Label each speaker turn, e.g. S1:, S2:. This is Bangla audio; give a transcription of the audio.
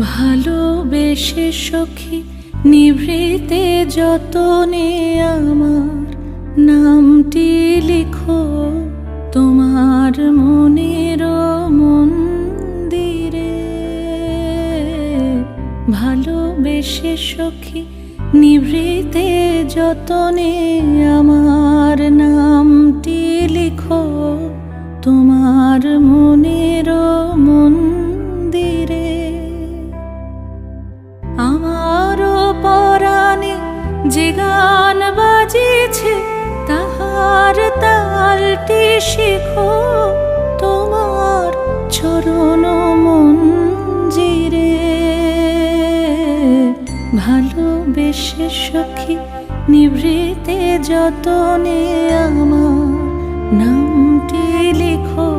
S1: ভালোবেসে সখী নিভৃতে যতনে আমার নামটি লিখো তোমার মনের মন্দিরে। ভালোবেসে সখী নিভৃতে যতনে আমার নামটি লিখো তোমার মনের মন্দিরে। আমারও পরাণে যে গান বাজিছে তাহার তালটি শিখো তোমার চরণ মঞ্জিরে। ভালোবেসে সখী নিভৃতে যতনে আমার নামটি লিখো